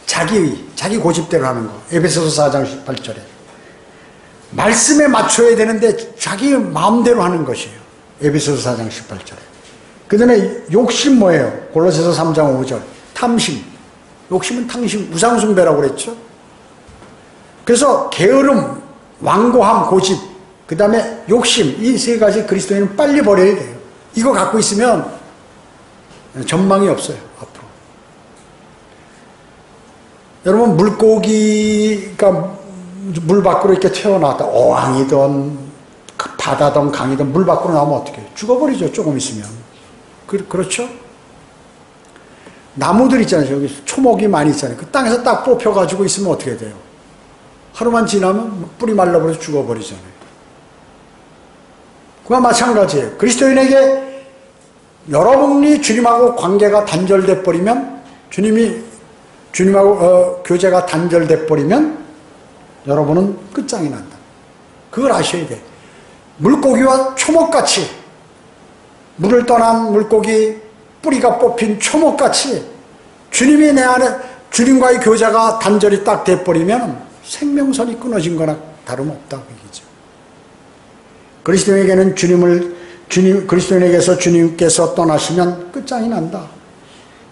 자기의, 자기 고집대로 하는 거. 에베소서 4장 18절에. 말씀에 맞춰야 되는데 자기 마음대로 하는 것이에요. 에베소서 4장 18절에. 그 다음에 욕심 뭐예요? 골로새서 3장 5절. 탐심. 욕심은 탕심, 우상숭배라고 그랬죠. 그래서 게으름, 완고함, 고집. 그 다음에 욕심, 이 세 가지 그리스도인은 빨리 버려야 돼요. 이거 갖고 있으면 전망이 없어요, 앞으로. 여러분, 물고기가 물 밖으로 이렇게 튀어나왔다. 어항이든, 바다든, 강이든 물 밖으로 나오면 어떻게 해요? 죽어버리죠, 조금 있으면. 그렇죠? 나무들 있잖아요, 여기 초목이 많이 있잖아요. 그 땅에서 딱 뽑혀가지고 있으면 어떻게 돼요? 하루만 지나면 뿌리 말라버려서 죽어버리잖아요. 그와 마찬가지예요. 그리스도인에게 여러분이 주님하고 관계가 단절돼 버리면, 주님하고 교제가 단절돼 버리면 여러분은 끝장이 난다. 그걸 아셔야 돼. 물고기와 초목같이, 물을 떠난 물고기, 뿌리가 뽑힌 초목같이 주님이 내 안에, 주님과의 교제가 단절이 딱 돼버리면 생명선이 끊어진 거나 다름없다. 그리스도인에게는 그리스도인에게서 주님께서 떠나시면 끝장이 난다.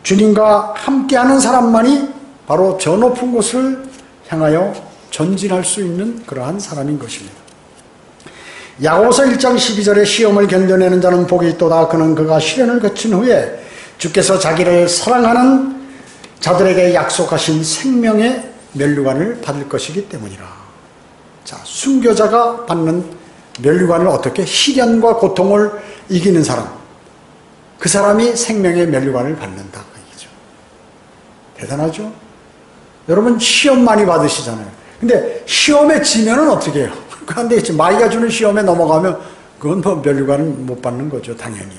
주님과 함께하는 사람만이 바로 저 높은 곳을 향하여 전진할 수 있는 그러한 사람인 것입니다. 야고보서 1장 12절에 시험을 견뎌내는 자는 복이 있도다. 그는 그가 시련을 거친 후에 주께서 자기를 사랑하는 자들에게 약속하신 생명의 면류관을 받을 것이기 때문이라. 자, 순교자가 받는 면류관을 어떻게 시련과 고통을 이기는 사람, 그 사람이 생명의 면류관을 받는다 그 얘기죠. 대단하죠? 여러분 시험 많이 받으시잖아요. 근데 시험에 지면은 어떻게 해요? 그런데 마귀가 주는 시험에 넘어가면 그건 뭐 면류관은 못 받는 거죠, 당연히.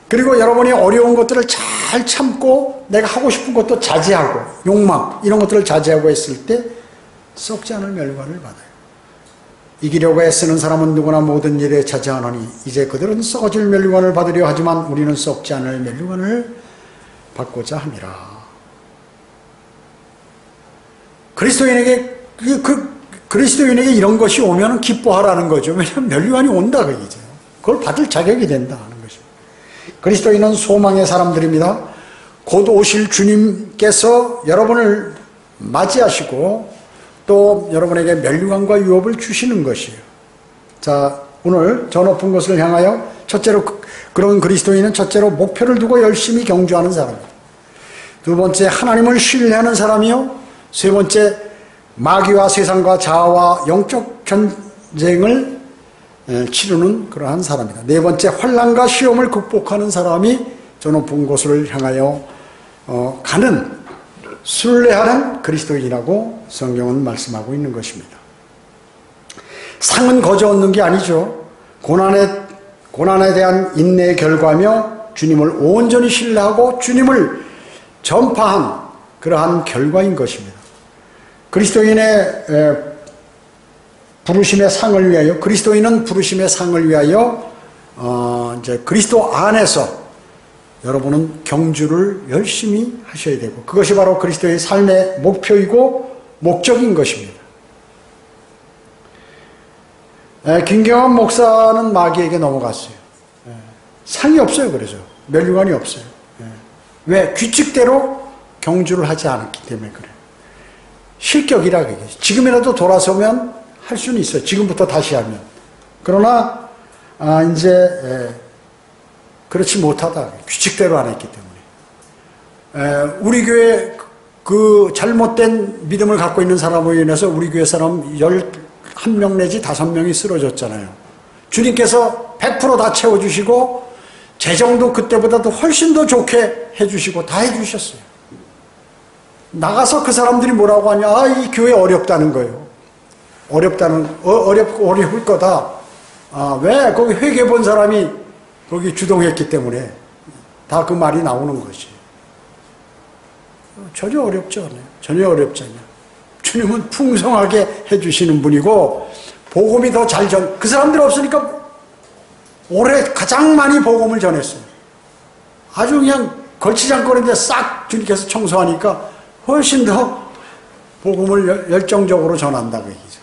그리고 여러분이 어려운 것들을 잘 참고 내가 하고 싶은 것도 자제하고 욕망 이런 것들을 자제하고 했을 때 썩지 않을 면류관을 받아요. 이기려고 애쓰는 사람은 누구나 모든 일에 자제하노니 이제 그들은 썩어질 면류관을 받으려 하지만 우리는 썩지 않을 면류관을 받고자 함이라. 그리스도인에게 이런 것이 오면 기뻐하라는 거죠. 왜냐하면 면류관이 온다 그 얘기죠. 그걸 받을 자격이 된다 하는 것입니다. 그리스도인은 소망의 사람들입니다. 곧 오실 주님께서 여러분을 맞이하시고 또 여러분에게 면류관과 유업을 주시는 것이에요. 자, 오늘 저 높은 곳을 향하여 첫째로 그런 그리스도인은 첫째로 목표를 두고 열심히 경주하는 사람이에요. 두 번째 하나님을 신뢰하는 사람이요. 세 번째 마귀와 세상과 자아와 영적 전쟁을 치르는 그러한 사람이다. 네 번째 환난과 시험을 극복하는 사람이 저 높은 곳을 향하여 가는 순례하는 그리스도인이라고 성경은 말씀하고 있는 것입니다. 상은 거저 얻는 게 아니죠. 고난에 대한 인내의 결과며 주님을 온전히 신뢰하고 주님을 전파한 그러한 결과인 것입니다. 그리스도인의 부르심의 상을 위하여, 그리스도인은 부르심의 상을 위하여 이제 그리스도 안에서 여러분은 경주를 열심히 하셔야 되고 그것이 바로 그리스도의 삶의 목표이고 목적인 것입니다. 김경환 목사는 마귀에게 넘어갔어요. 상이 없어요. 그래서 면류관이 없어요. 왜? 규칙대로 경주를 하지 않았기 때문에 그래요. 실격이라 그게. 지금이라도 돌아서면 할 수는 있어요. 지금부터 다시 하면. 그러나 이제 그렇지 못하다. 규칙대로 안 했기 때문에. 우리 교회 그 잘못된 믿음을 갖고 있는 사람으로 인해서 우리 교회 사람 11명 내지 5명이 쓰러졌잖아요. 주님께서 100% 다 채워주시고 재정도 그때보다도 훨씬 더 좋게 해주시고 다 해주셨어요. 나가서 그 사람들이 뭐라고 하냐. 이 교회 어렵다는 거예요. 어려울 거다. 왜? 거기 회개 본 사람이 거기 주동했기 때문에 다 그 말이 나오는 것이. 전혀 어렵지 않아요. 전혀 어렵지 않아요. 주님은 풍성하게 해주시는 분이고 복음이 더 잘 그 사람들 없으니까 올해 가장 많이 복음을 전했어요. 아주 그냥 걸치장거리인데 싹 주님께서 청소하니까 훨씬 더 복음을 열정적으로 전한다고 얘기죠.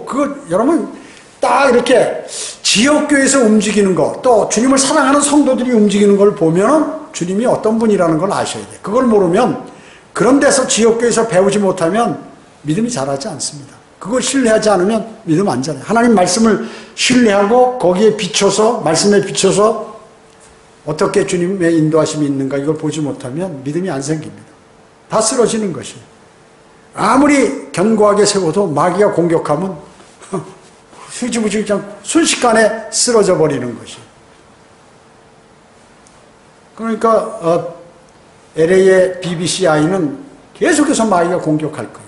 그거 여러분 딱 이렇게 지역교회에서 움직이는 거, 또 주님을 사랑하는 성도들이 움직이는 걸 보면은 주님이 어떤 분이라는 걸 아셔야 돼요. 그걸 모르면 그런 데서 지역교회에서 배우지 못하면 믿음이 자라지 않습니다. 그걸 신뢰하지 않으면 믿음 안 자라요. 하나님 말씀을 신뢰하고 거기에 비춰서, 말씀에 비춰서 어떻게 주님의 인도하심이 있는가 이걸 보지 못하면 믿음이 안 생깁니다. 다 쓰러지는 것이에요. 아무리 견고하게 세워도 마귀가 공격하면 흐지부지 그냥 순식간에 쓰러져 버리는 것이에요. 그러니까 LA의 BBCI는 계속해서 마귀가 공격할 거예요.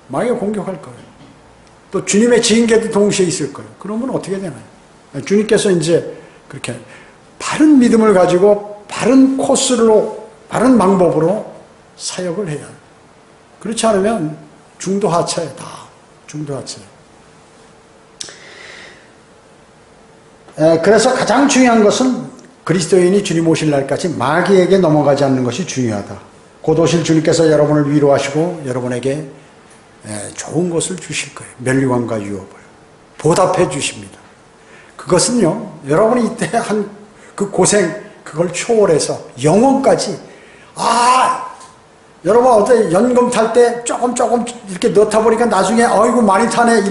마귀가 공격할 거예요. 또 주님의 징계도 동시에 있을 거예요. 그러면 어떻게 되나요? 주님께서 이제 그렇게 바른 믿음을 가지고 바른 코스로, 바른 방법으로 사역을 해야 해요. 그렇지 않으면 중도하차예요. 다 중도하차예요. 그래서 가장 중요한 것은 그리스도인이 주님 오실 날까지 마귀에게 넘어가지 않는 것이 중요하다. 곧 오실 주님께서 여러분을 위로하시고 여러분에게 좋은 것을 주실 거예요. 면류관과 유업을 보답해 주십니다. 그것은요, 여러분이 이때 한 그 고생, 그걸 초월해서 영원까지, 여러분 어때 연금 탈 때 조금 이렇게 넣다 보니까 나중에 아이고 많이 타네,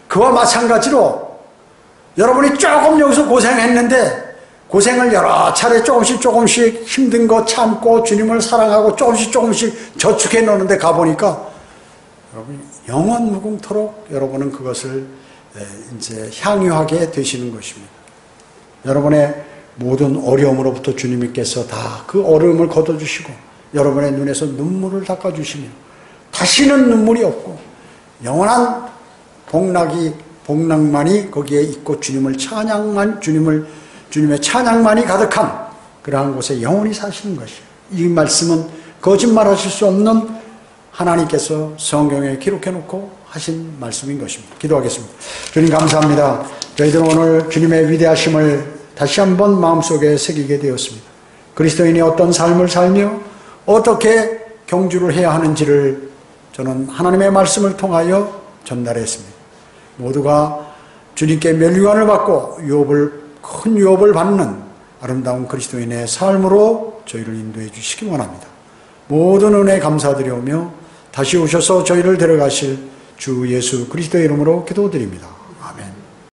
그와 마찬가지로 여러분이 조금 여기서 고생했는데 고생을 여러 차례 조금씩 힘든 거 참고 주님을 사랑하고 조금씩 저축해 놓는데 가보니까 여러분 영원 무궁토록 여러분은 그것을 이제 향유하게 되시는 것입니다. 여러분의 모든 어려움으로부터 주님께서 다 그 어려움을 걷어주시고 여러분의 눈에서 눈물을 닦아주시며 다시는 눈물이 없고 영원한 복락만이 거기에 있고 주님의 찬양만이 가득한 그러한 곳에 영원히 사시는 것이에요. 이 말씀은 거짓말하실 수 없는 하나님께서 성경에 기록해 놓고 하신 말씀인 것입니다. 기도하겠습니다. 주님 감사합니다. 저희들은 오늘 주님의 위대하심을 다시 한번 마음속에 새기게 되었습니다. 그리스도인이 어떤 삶을 살며 어떻게 경주를 해야 하는지를 저는 하나님의 말씀을 통하여 전달했습니다. 모두가 주님께 면류관을 받고 큰 유업을 받는 아름다운 그리스도인의 삶으로 저희를 인도해 주시기 원합니다. 모든 은혜 감사드리오며 다시 오셔서 저희를 데려가실 주 예수 그리스도의 이름으로 기도드립니다.